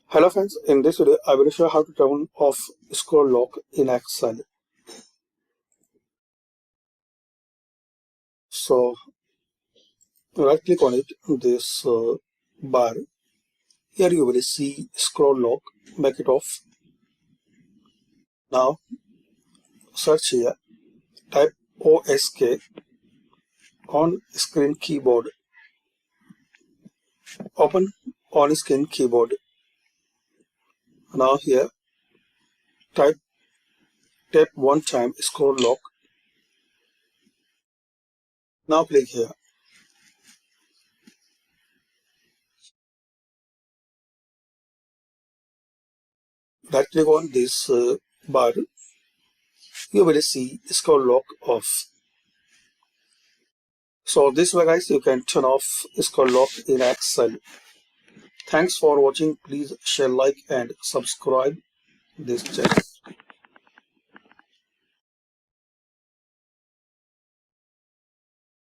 Hello friends, in this video I will show how to turn off scroll lock in Excel. So right click on it, this bar. Here you will see scroll lock, make it off. Now search here, type OSK on screen keyboard. Open on screen keyboard. Now here tap one time scroll lock. Now click here. Right click on this bar. You will see scroll lock off. So this way guys, you can turn off scroll lock in Excel. Thanks for watching. Please share, like and subscribe this channel.